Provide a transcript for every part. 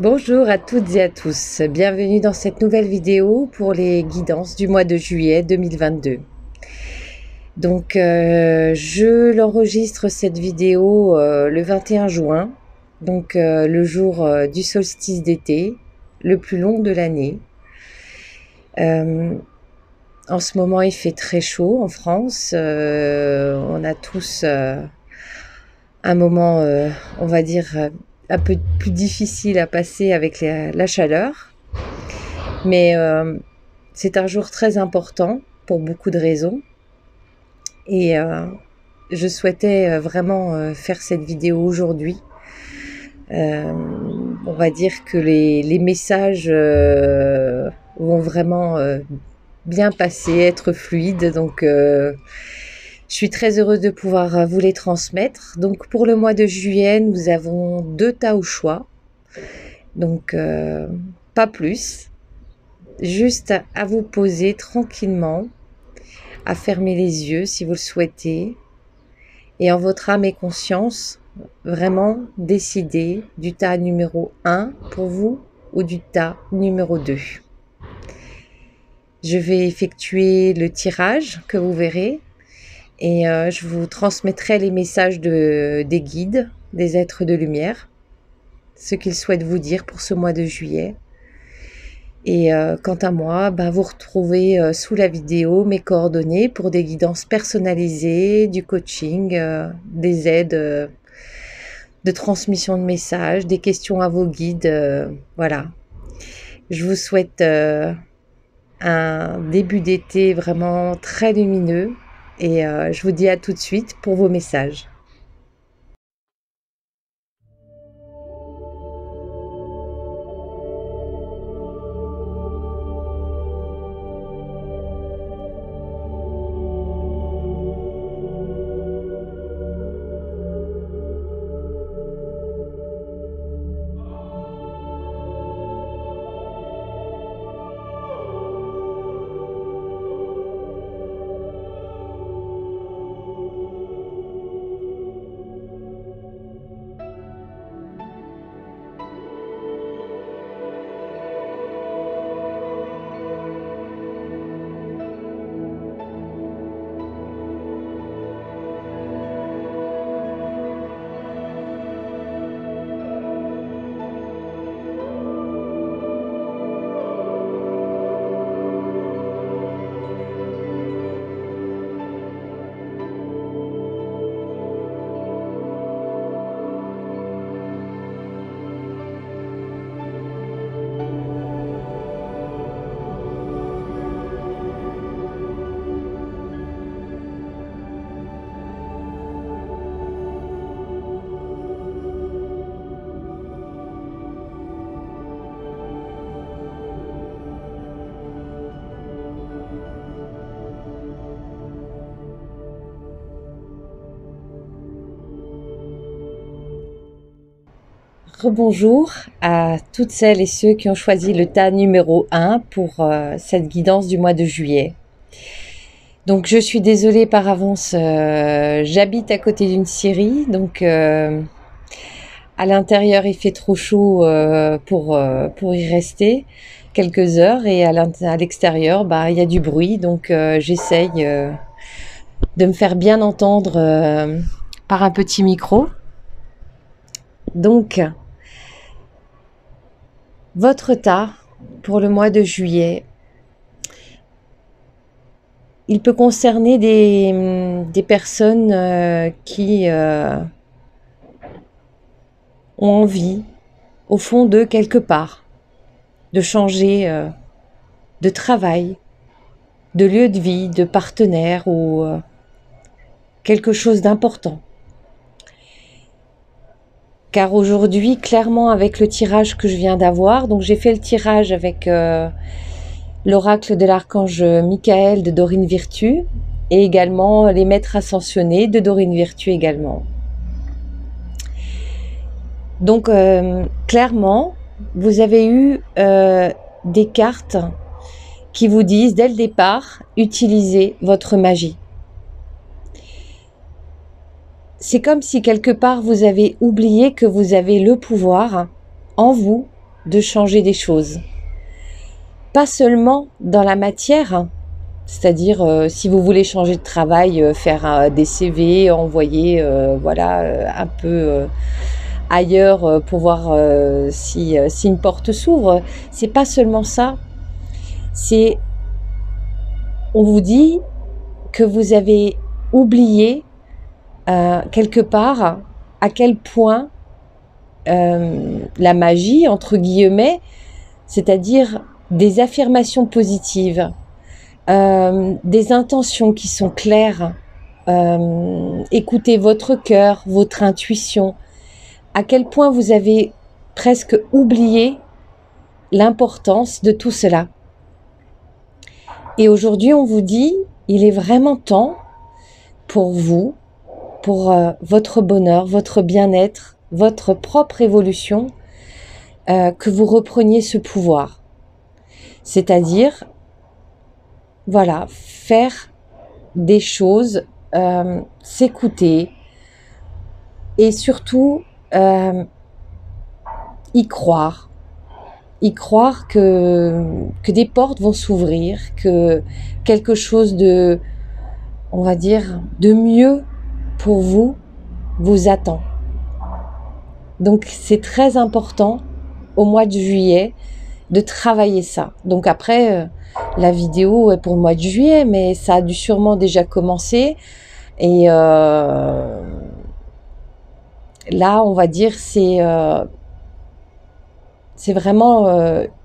Bonjour à toutes et à tous, bienvenue dans cette nouvelle vidéo pour les guidances du mois de juillet 2022. Donc je l'enregistre cette vidéo le 21 juin, donc le jour du solstice d'été, le plus long de l'année. En ce moment il fait très chaud en France, on a tous un moment, on va dire, un peu plus difficile à passer avec la chaleur. Mais c'est un jour très important pour beaucoup de raisons. Et je souhaitais vraiment faire cette vidéo aujourd'hui. On va dire que les messages vont vraiment bien passer, être fluides. Donc je suis très heureuse de pouvoir vous les transmettre. Donc pour le mois de juillet, nous avons 2 tas au choix. Donc pas plus. Juste à vous poser tranquillement, à fermer les yeux si vous le souhaitez, et en votre âme et conscience, vraiment décider du tas numéro 1 pour vous ou du tas numéro 2. Je vais effectuer le tirage que vous verrez et je vous transmettrai les messages des guides, des êtres de lumière, ce qu'ils souhaitent vous dire pour ce mois de juillet. Et quant à moi, vous retrouvez sous la vidéo mes coordonnées pour des guidances personnalisées, du coaching, des aides de transmission de messages, des questions à vos guides. Voilà. Je vous souhaite un début d'été vraiment très lumineux et je vous dis à tout de suite pour vos messages. Rebonjour à toutes celles et ceux qui ont choisi le tas numéro 1 pour cette guidance du mois de juillet. Donc je suis désolée par avance, j'habite à côté d'une scierie, donc à l'intérieur il fait trop chaud pour y rester quelques heures et à l'extérieur il y a du bruit, donc j'essaye de me faire bien entendre par un petit micro. Donc votre tas pour le mois de juillet, il peut concerner des personnes qui ont envie, au fond d'eux quelque part, de changer de travail, de lieu de vie, de partenaire ou quelque chose d'important. Car aujourd'hui, clairement, avec le tirage que je viens d'avoir, donc j'ai fait le tirage avec l'oracle de l'archange Michael de Dorine Virtue et également les maîtres ascensionnés de Dorine Virtue également. Donc clairement, vous avez eu des cartes qui vous disent dès le départ, utilisez votre magie. C'est comme si quelque part vous avez oublié que vous avez le pouvoir en vous de changer des choses. Pas seulement dans la matière, c'est-à-dire si vous voulez changer de travail, faire des CV, envoyer un peu ailleurs pour voir si une porte s'ouvre. C'est pas seulement ça. C'est, on vous dit que vous avez oublié quelque part à quel point la magie, entre guillemets, c'est-à-dire des affirmations positives, des intentions qui sont claires, écoutez votre cœur, votre intuition, à quel point vous avez presque oublié l'importance de tout cela. Et aujourd'hui, on vous dit, il est vraiment temps pour vous, pour votre bonheur, votre bien-être, votre propre évolution, que vous repreniez ce pouvoir. C'est-à-dire, voilà, faire des choses, s'écouter et surtout y croire. Y croire que des portes vont s'ouvrir, que quelque chose de, on va dire, de mieux pour vous vous attend. Donc c'est très important au mois de juillet de travailler ça. Donc après, la vidéo est pour le mois de juillet, mais ça a dû sûrement déjà commencer. Et là, on va dire, c'est vraiment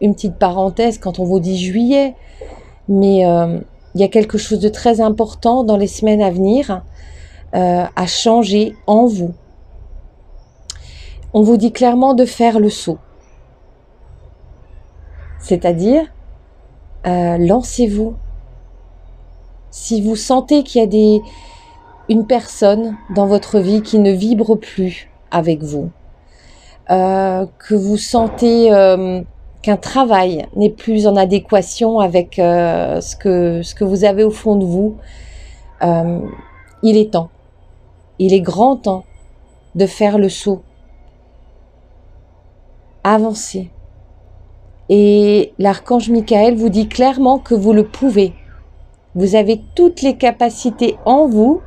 une petite parenthèse quand on vous dit juillet. Mais il y a quelque chose de très important dans les semaines à venir à changer en vous. On vous dit clairement de faire le saut. C'est-à-dire, lancez-vous. Si vous sentez qu'il y a une personne dans votre vie qui ne vibre plus avec vous, que vous sentez qu'un travail n'est plus en adéquation avec ce que vous avez au fond de vous, il est temps. Il est grand temps de faire le saut. Avancez. Et l'archange Michael vous dit clairement que vous le pouvez. Vous avez toutes les capacités en vous.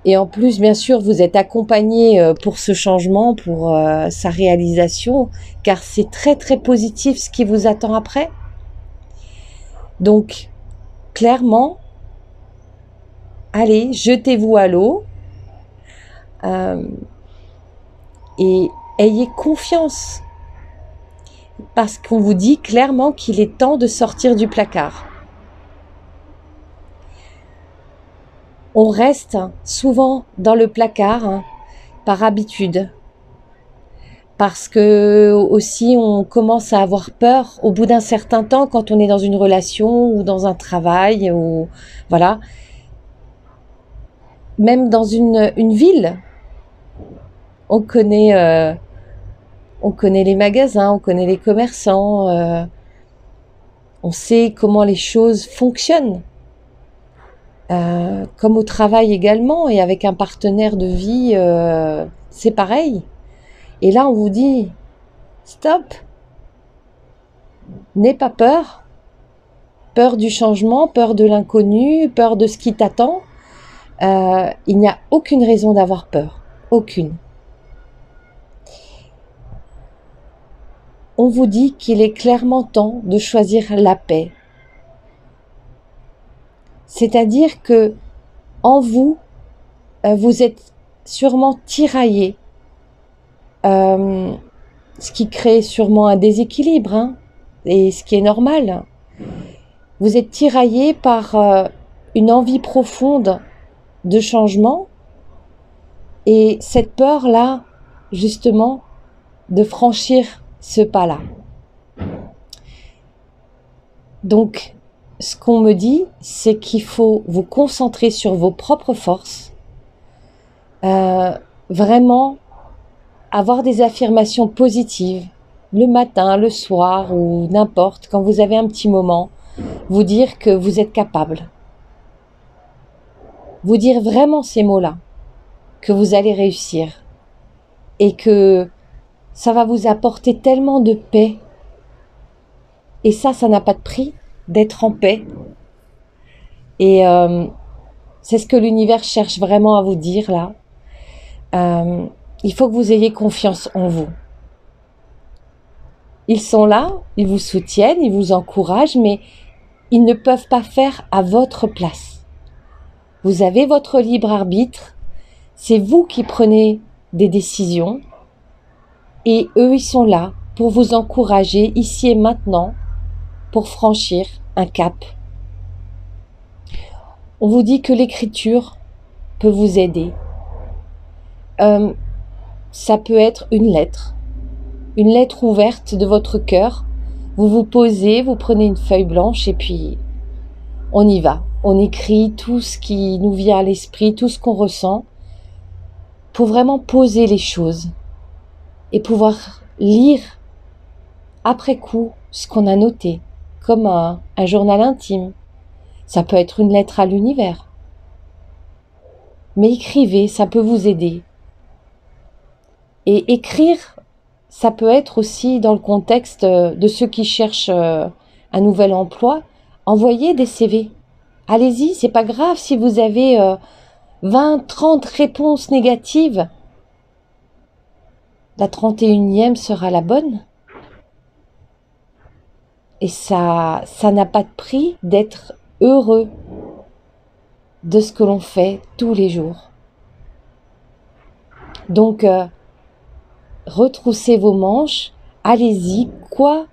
Et en plus, bien sûr, vous êtes accompagné pour ce changement, pour sa réalisation, car c'est très très positif ce qui vous attend après. Donc, clairement, allez, jetez-vous à l'eau et ayez confiance. Parce qu'on vous dit clairement qu'il est temps de sortir du placard. On reste souvent dans le placard par habitude. Parce que aussi on commence à avoir peur au bout d'un certain temps quand on est dans une relation ou dans un travail ou voilà. Même dans une ville, on connaît les magasins, on connaît les commerçants, on sait comment les choses fonctionnent. Comme au travail également, et avec un partenaire de vie, c'est pareil. Et là, on vous dit, stop, n'aie pas peur. Peur du changement, peur de l'inconnu, peur de ce qui t'attend. Il n'y a aucune raison d'avoir peur. Aucune. On vous dit qu'il est clairement temps de choisir la paix. C'est-à-dire que en vous, vous êtes sûrement tiraillé, ce qui crée sûrement un déséquilibre, et ce qui est normal. Vous êtes tiraillé par une envie profonde de changement et cette peur-là, justement, de franchir ce pas-là. Donc, ce qu'on me dit, c'est qu'il faut vous concentrer sur vos propres forces, vraiment avoir des affirmations positives le matin, le soir ou n'importe, quand vous avez un petit moment, vous dire que vous êtes capable. Vous dire vraiment ces mots-là, que vous allez réussir et que ça va vous apporter tellement de paix Et ça n'a pas de prix d'être en paix. Et c'est ce que l'univers cherche vraiment à vous dire là. Il faut que vous ayez confiance en vous. Ils sont là, ils vous soutiennent, ils vous encouragent, mais ils ne peuvent pas faire à votre place. Vous avez votre libre arbitre, c'est vous qui prenez des décisions et eux, ils sont là pour vous encourager ici et maintenant pour franchir un cap. On vous dit que l'écriture peut vous aider. Ça peut être une lettre ouverte de votre cœur. Vous vous posez, vous prenez une feuille blanche et puis on y va. On écrit tout ce qui nous vient à l'esprit, tout ce qu'on ressent, pour vraiment poser les choses et pouvoir lire après coup ce qu'on a noté, comme un journal intime. Ça peut être une lettre à l'univers. Mais écrivez, ça peut vous aider. Et écrire, ça peut être aussi dans le contexte de ceux qui cherchent un nouvel emploi. Envoyez des CV. Allez-y, c'est pas grave si vous avez 20, 30 réponses négatives. La 31e sera la bonne. Et ça n'a pas de prix d'être heureux de ce que l'on fait tous les jours. Donc, retroussez vos manches, allez-y, quoi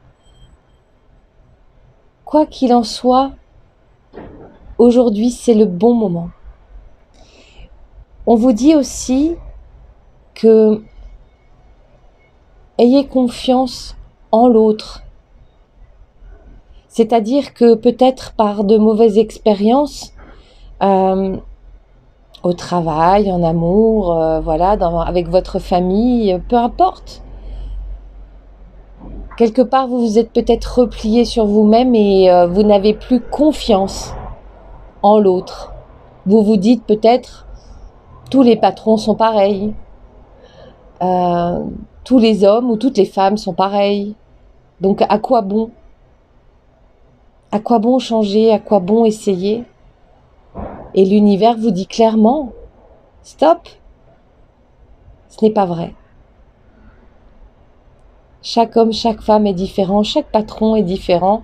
qu'il en soit, aujourd'hui c'est le bon moment. On vous dit aussi que ayez confiance en l'autre. C'est-à-dire que peut-être par de mauvaises expériences, au travail, en amour, voilà, avec votre famille, peu importe. Quelque part, vous vous êtes peut-être replié sur vous-même et vous n'avez plus confiance en l'autre. Vous vous dites peut-être, tous les patrons sont pareils, tous les hommes ou toutes les femmes sont pareils. Donc à quoi bon? À quoi bon changer? À quoi bon essayer? Et l'univers vous dit clairement, stop, ce n'est pas vrai. Chaque homme, chaque femme est différent, chaque patron est différent,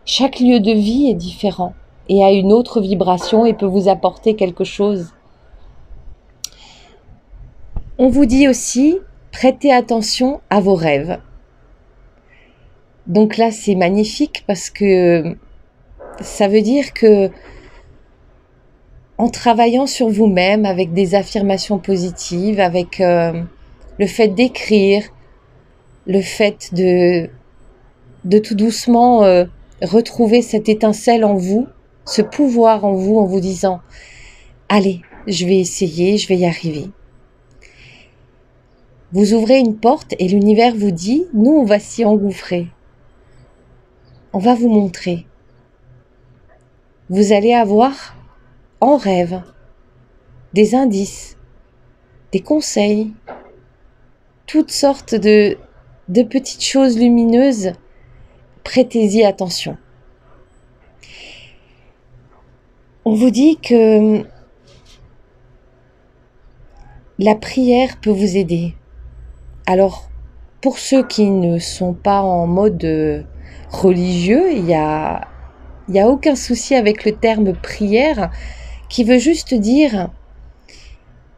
chaque lieu de vie est différent et a une autre vibration et peut vous apporter quelque chose. On vous dit aussi, prêtez attention à vos rêves. Donc là, c'est magnifique parce que ça veut dire que en travaillant sur vous-même avec des affirmations positives, avec le fait d'écrire, le fait de tout doucement retrouver cette étincelle en vous, ce pouvoir en vous disant « Allez, je vais essayer, je vais y arriver ». Vous ouvrez une porte et l'univers vous dit « Nous, on va s'y engouffrer. On va vous montrer. » Vous allez avoir en rêve des indices, des conseils, toutes sortes de petites choses lumineuses. Prêtez-y attention. On vous dit que la prière peut vous aider. Alors, pour ceux qui ne sont pas en mode religieux, il y a aucun souci avec le terme prière qui veut juste dire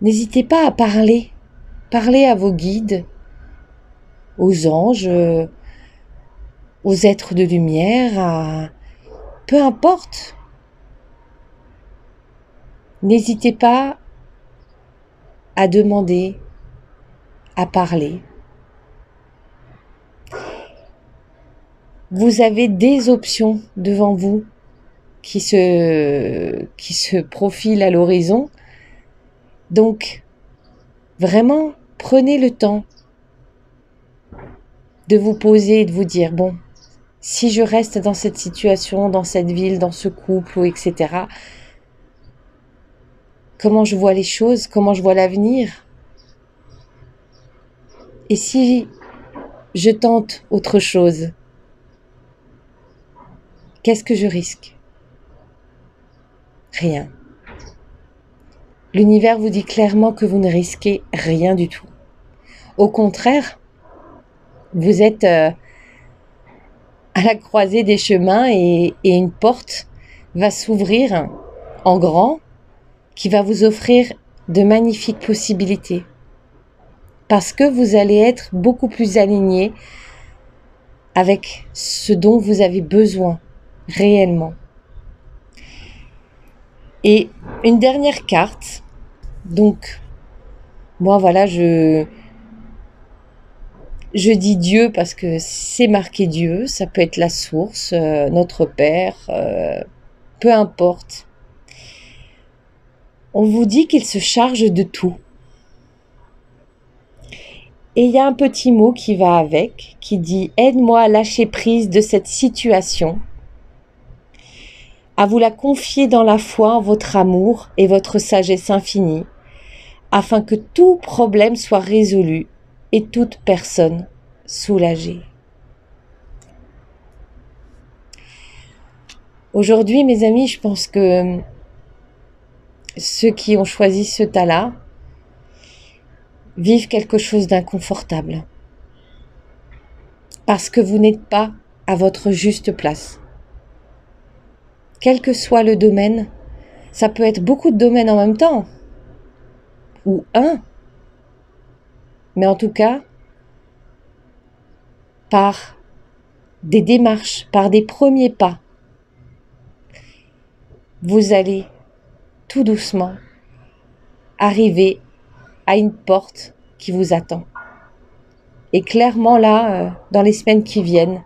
n'hésitez pas à parler à vos guides, aux anges, aux êtres de lumière, peu importe. N'hésitez pas à demander, à parler. Vous avez des options devant vous qui se profilent à l'horizon. Donc, vraiment, prenez le temps de vous poser et de vous dire, bon, si je reste dans cette situation, dans cette ville, dans ce couple, ou etc., comment je vois les choses, comment je vois l'avenir. Et si je tente autre chose, Qu'est-ce que je risque? Rien. L'univers vous dit clairement que vous ne risquez rien du tout. Au contraire, vous êtes à la croisée des chemins et une porte va s'ouvrir en grand qui va vous offrir de magnifiques possibilités. Parce que vous allez être beaucoup plus aligné avec ce dont vous avez besoin réellement. Et une dernière carte, donc moi voilà, je dis Dieu parce que c'est marqué Dieu, ça peut être la source, notre Père, peu importe. On vous dit qu'il se charge de tout. Et il y a un petit mot qui va avec, qui dit « Aide-moi à lâcher prise de cette situation, à vous la confier dans la foi en votre amour et votre sagesse infinie, afin que tout problème soit résolu et toute personne soulagée. » Aujourd'hui, mes amis, je pense que ceux qui ont choisi ce tas-là vivent quelque chose d'inconfortable. Parce que vous n'êtes pas à votre juste place. Quel que soit le domaine, ça peut être beaucoup de domaines en même temps. Ou un. Mais en tout cas, par des démarches, par des premiers pas, vous allez tout doucement arriver à une porte qui vous attend. Et clairement là, dans les semaines qui viennent,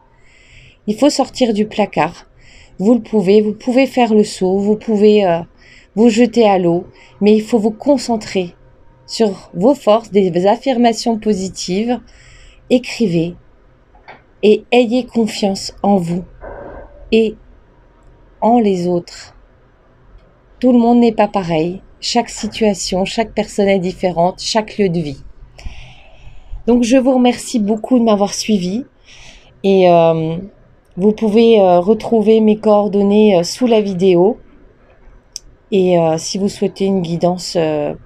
il faut sortir du placard. Vous pouvez faire le saut, vous pouvez vous jeter à l'eau, mais il faut vous concentrer sur vos forces, des affirmations positives, écrivez et ayez confiance en vous et en les autres. Tout le monde n'est pas pareil. Chaque situation, chaque personne est différente, chaque lieu de vie. Donc je vous remercie beaucoup de m'avoir suivi et vous pouvez retrouver mes coordonnées sous la vidéo et si vous souhaitez une guidance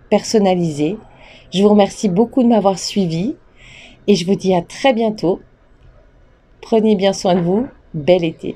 personnalisée. Je vous remercie beaucoup de m'avoir suivi et je vous dis à très bientôt. Prenez bien soin de vous. Bel été.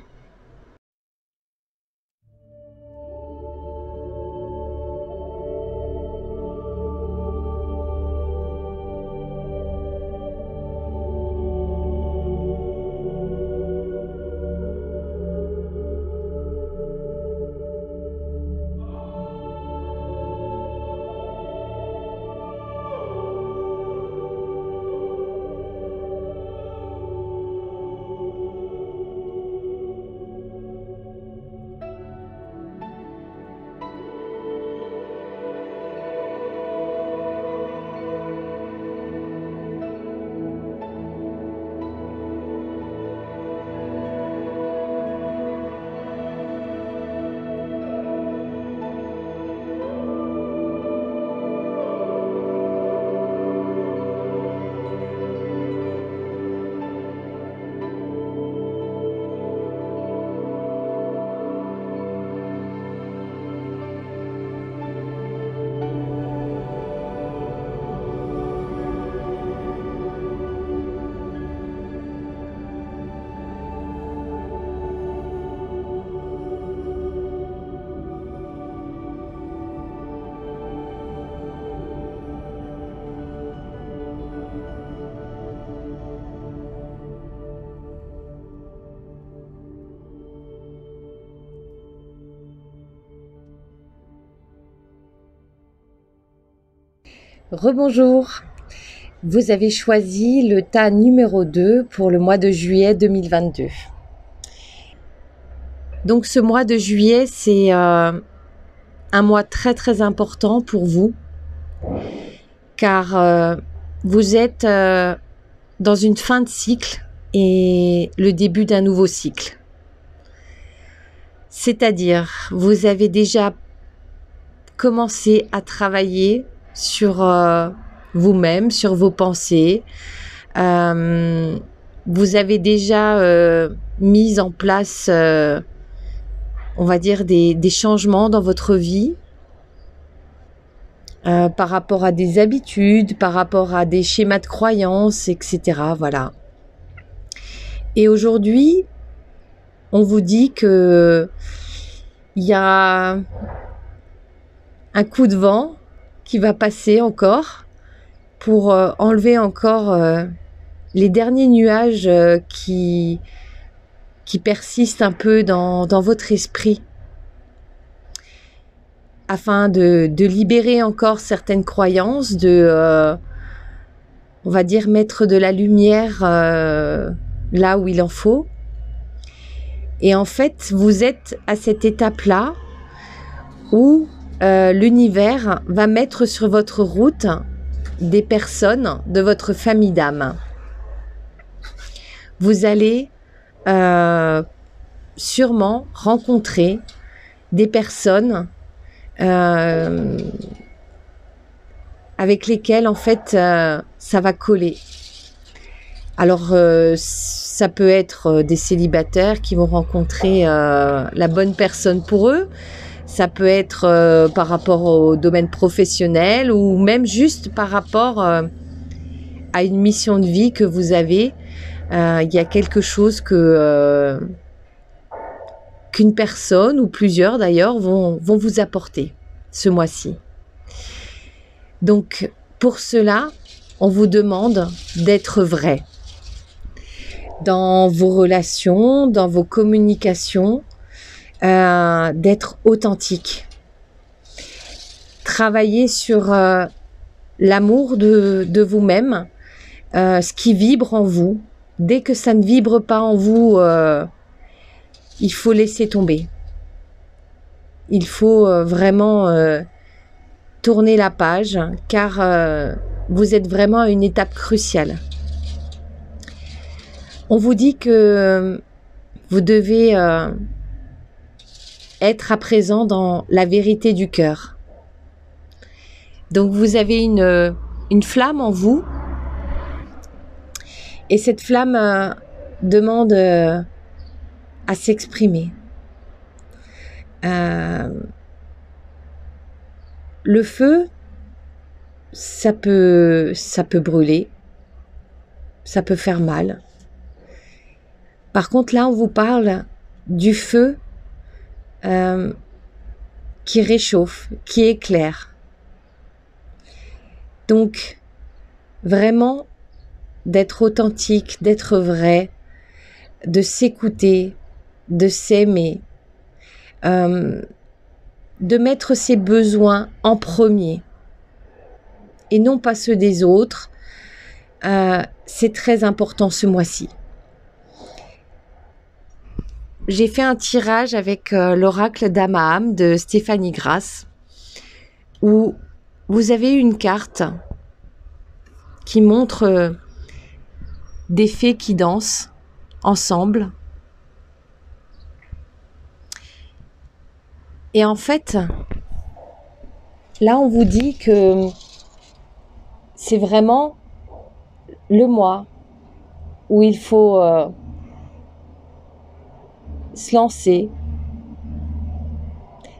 Rebonjour, vous avez choisi le tas numéro 2 pour le mois de juillet 2022. Donc ce mois de juillet, c'est un mois très très important pour vous, car vous êtes dans une fin de cycle et le début d'un nouveau cycle. C'est-à-dire, vous avez déjà commencé à travailler sur vous-même, sur vos pensées. Vous avez déjà mis en place on va dire, des changements dans votre vie, par rapport à des habitudes, par rapport à des schémas de croyances, etc. Voilà. Et aujourd'hui, on vous dit que il y a un coup de vent qui va passer encore pour enlever encore les derniers nuages qui persistent un peu dans votre esprit, afin de libérer encore certaines croyances, on va dire, mettre de la lumière là où il en faut. Et en fait, vous êtes à cette étape-là où l'univers va mettre sur votre route des personnes de votre famille d'âme. Vous allez sûrement rencontrer des personnes avec lesquelles en fait ça va coller. Alors ça peut être des célibataires qui vont rencontrer la bonne personne pour eux. Ça peut être par rapport au domaine professionnel ou même juste par rapport à une mission de vie que vous avez. Il y a quelque chose qu'une personne ou plusieurs d'ailleurs vont vous apporter ce mois-ci. Donc pour cela, on vous demande d'être vrai dans vos relations, dans vos communications, d'être authentique. Travailler sur l'amour de vous-même, ce qui vibre en vous. Dès que ça ne vibre pas en vous, il faut laisser tomber. Il faut vraiment tourner la page, car vous êtes vraiment à une étape cruciale. On vous dit que vous devez être à présent dans la vérité du cœur. Donc vous avez une flamme en vous, et cette flamme demande à s'exprimer. Le feu, ça peut brûler, ça peut faire mal. Par contre, là, on vous parle du feu qui réchauffe, qui éclaire. Donc, vraiment, d'être authentique, d'être vrai, de s'écouter, de s'aimer, de mettre ses besoins en premier et non pas ceux des autres, c'est très important ce mois-ci. J'ai fait un tirage avec l'oracle d'Amaham de Stéphanie Grasse, où vous avez une carte qui montre des fées qui dansent ensemble. Et en fait, là on vous dit que c'est vraiment le mois où il faut se lancer,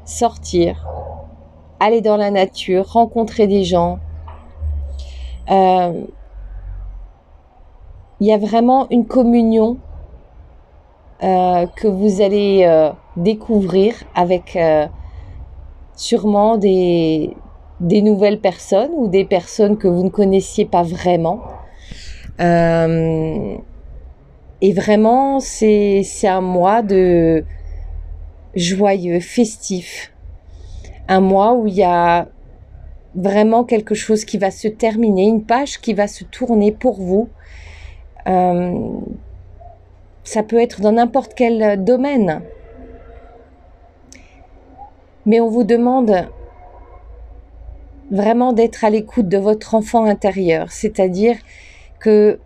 sortir, aller dans la nature, rencontrer des gens. Il y a vraiment une communion que vous allez découvrir avec sûrement des nouvelles personnes ou des personnes que vous ne connaissiez pas vraiment. Et vraiment, c'est un mois de joyeux, festif. Un mois où il y a vraiment quelque chose qui va se terminer, une page qui va se tourner pour vous. Ça peut être dans n'importe quel domaine. Mais on vous demande vraiment d'être à l'écoute de votre enfant intérieur. C'est-à-dire que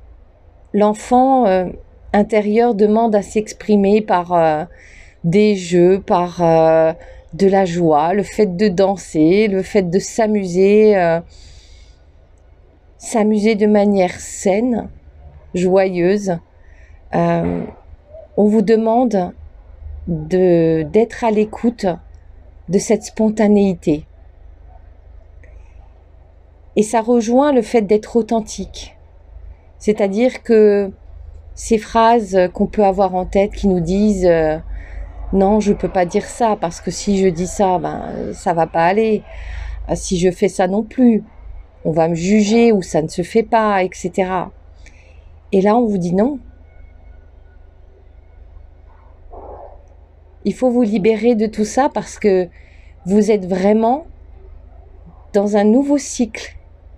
l'enfant intérieur demande à s'exprimer par des jeux, par de la joie, le fait de danser, le fait de s'amuser, s'amuser de manière saine, joyeuse. On vous demande d'être à l'écoute de cette spontanéité. Et ça rejoint le fait d'être authentique. C'est-à-dire que ces phrases qu'on peut avoir en tête qui nous disent non, je peux pas dire ça parce que si je dis ça, ça va pas aller. Si je fais ça non plus, on va me juger ou ça ne se fait pas, etc. Et là, on vous dit non. Il faut vous libérer de tout ça parce que vous êtes vraiment dans un nouveau cycle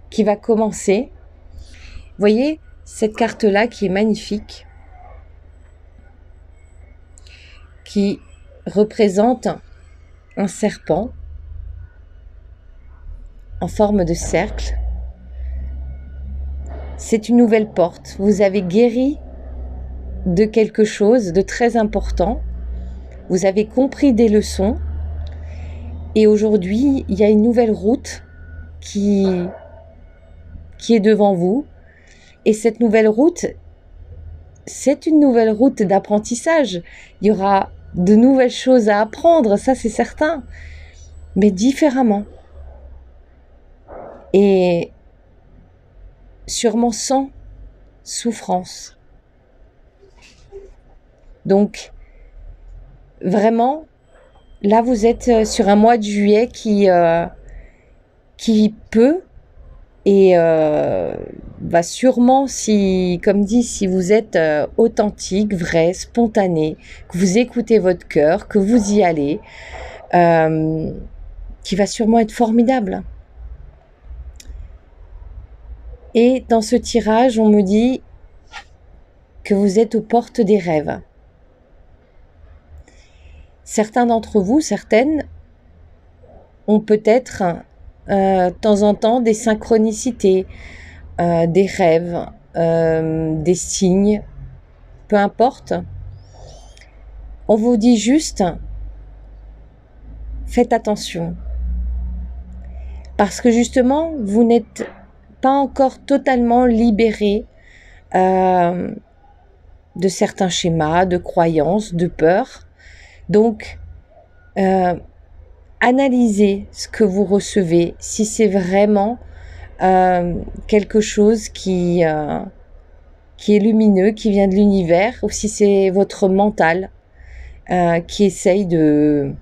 qui va commencer. Vous voyez cette carte-là qui est magnifique, qui représente un serpent en forme de cercle. C'est une nouvelle porte. Vous avez guéri de quelque chose de très important. Vous avez compris des leçons. Et aujourd'hui, il y a une nouvelle route qui est devant vous. Et cette nouvelle route, c'est une nouvelle route d'apprentissage. Il y aura de nouvelles choses à apprendre, ça c'est certain, mais différemment. Et sûrement sans souffrance. Donc, vraiment, là vous êtes sur un mois de juillet qui peut et va sûrement, si, comme dit, si vous êtes authentique, vrai, spontané, que vous écoutez votre cœur, que vous y allez, qui va sûrement être formidable. Et dans ce tirage, on me dit que vous êtes aux portes des rêves. Certains d'entre vous, certaines, ont peut-être de temps en temps des synchronicités, des rêves, des signes, peu importe. On vous dit juste, faites attention. Parce que justement, vous n'êtes pas encore totalement libéré de certains schémas, de croyances, de peurs. Donc, analysez ce que vous recevez, si c'est vraiment quelque chose qui est lumineux, qui vient de l'univers, ou si c'est votre mental qui essaye de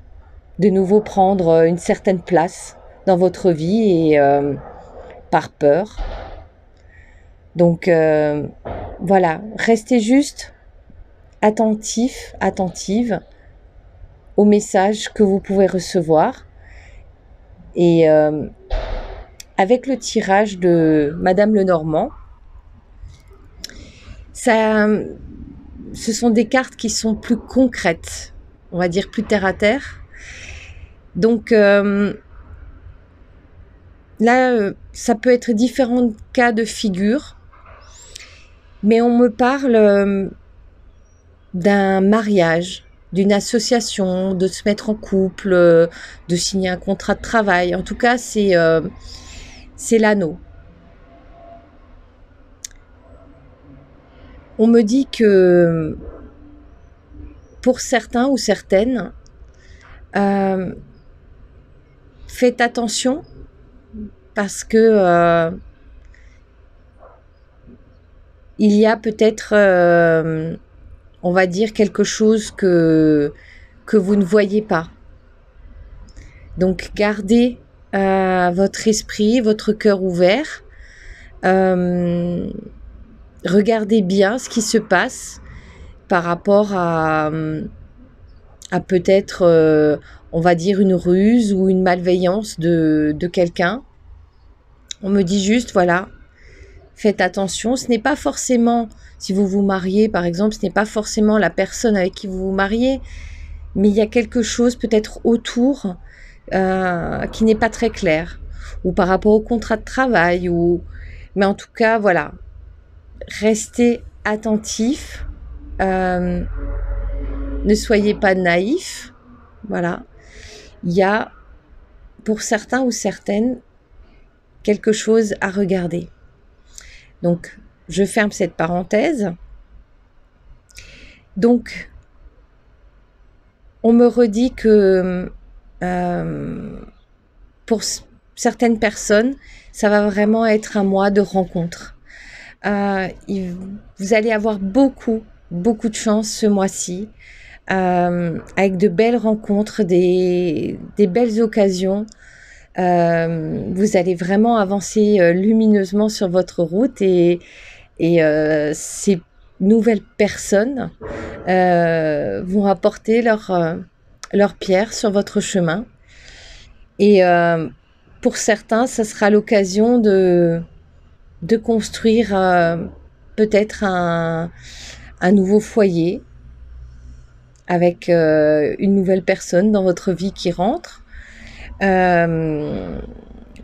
nouveau prendre une certaine place dans votre vie et par peur. Donc voilà, restez juste attentif, attentive aux messages que vous pouvez recevoir. Et avec le tirage de Madame Lenormand, ce sont des cartes qui sont plus concrètes, on va dire plus terre à terre. Donc là, ça peut être différents cas de figure, mais on me parle d'un mariage, d'une association, de se mettre en couple, de signer un contrat de travail. En tout cas, c'est l'anneau. On me dit que pour certains ou certaines, faites attention parce que il y a peut-être, on va dire, quelque chose que vous ne voyez pas. Donc gardez votre esprit, votre cœur ouvert. Regardez bien ce qui se passe par rapport à peut-être, on va dire, une ruse ou une malveillance de quelqu'un. On me dit juste, voilà, faites attention. Ce n'est pas forcément, si vous vous mariez par exemple, ce n'est pas forcément la personne avec qui vous vous mariez, mais il y a quelque chose peut-être autour qui n'est pas très clair, ou par rapport au contrat de travail, mais en tout cas, voilà, restez attentifs, ne soyez pas naïfs, voilà. Il y a, pour certains ou certaines, quelque chose à regarder. Donc, je ferme cette parenthèse. Donc, On me redit que pour certaines personnes, ça va vraiment être un mois de rencontres. Vous allez avoir beaucoup de chance ce mois-ci, avec de belles rencontres, des belles occasions. Vous allez vraiment avancer lumineusement sur votre route et ces nouvelles personnes vont apporter leur pierre sur votre chemin. Et pour certains, ça sera l'occasion de construire peut-être un nouveau foyer avec une nouvelle personne dans votre vie qui rentre.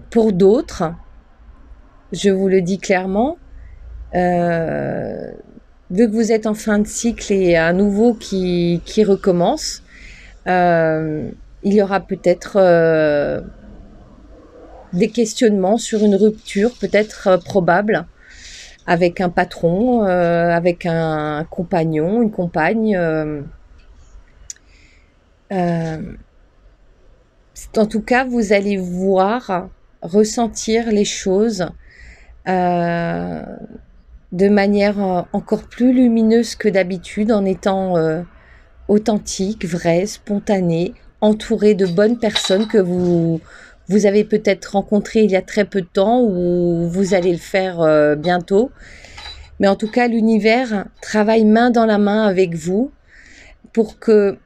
Pour d'autres, je vous le dis clairement, vu que vous êtes en fin de cycle et un nouveau qui recommence, il y aura peut-être des questionnements sur une rupture peut-être probable avec un patron, avec un compagnon, une compagne. En tout cas, vous allez voir, ressentir les choses de manière encore plus lumineuse que d'habitude, en étant authentique, vrai, spontané, entouré de bonnes personnes que vous avez peut-être rencontrées il y a très peu de temps ou vous allez le faire bientôt. Mais en tout cas, l'univers travaille main dans la main avec vous pour que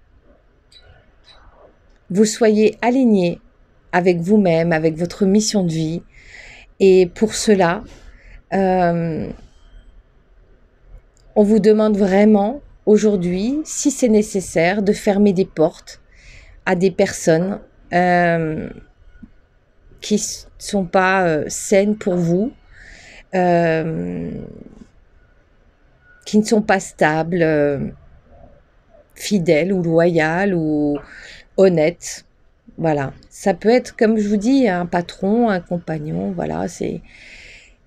vous soyez aligné avec vous-même, avec votre mission de vie. Et pour cela, on vous demande vraiment aujourd'hui, si c'est nécessaire, de fermer des portes à des personnes qui ne sont pas saines pour vous, qui ne sont pas stables, fidèles ou loyales ou honnêtes. Voilà, ça peut être, comme je vous dis, un patron, un compagnon, voilà,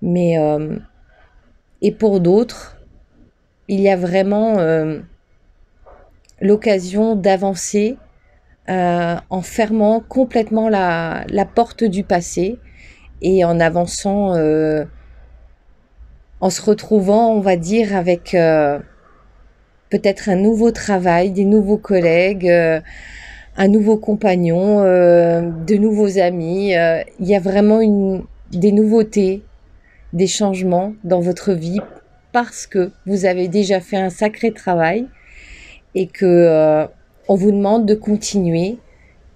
mais et pour d'autres, il y a vraiment l'occasion d'avancer en fermant complètement la porte du passé et en avançant, en se retrouvant, on va dire, avec peut-être un nouveau travail, des nouveaux collègues, un nouveau compagnon, de nouveaux amis. Il y a vraiment des nouveautés, des changements dans votre vie parce que vous avez déjà fait un sacré travail et que on vous demande de continuer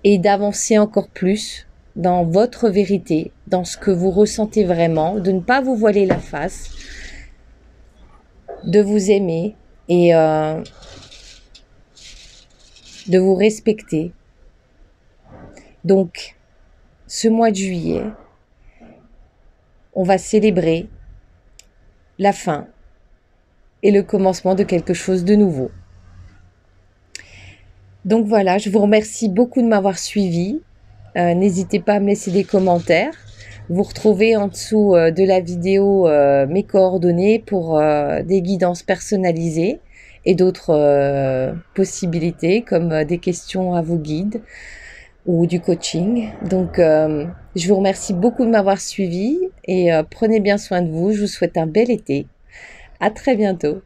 et d'avancer encore plus dans votre vérité, dans ce que vous ressentez vraiment, de ne pas vous voiler la face, de vous aimer et de vous respecter. Donc, ce mois de juillet, on va célébrer la fin et le commencement de quelque chose de nouveau. Donc voilà, je vous remercie beaucoup de m'avoir suivi. N'hésitez pas à me laisser des commentaires. Vous retrouvez en dessous de la vidéo mes coordonnées pour des guidances personnalisées et d'autres possibilités comme des questions à vos guides ou du coaching. Donc je vous remercie beaucoup de m'avoir suivi et prenez bien soin de vous. Je vous souhaite un bel été. À très bientôt.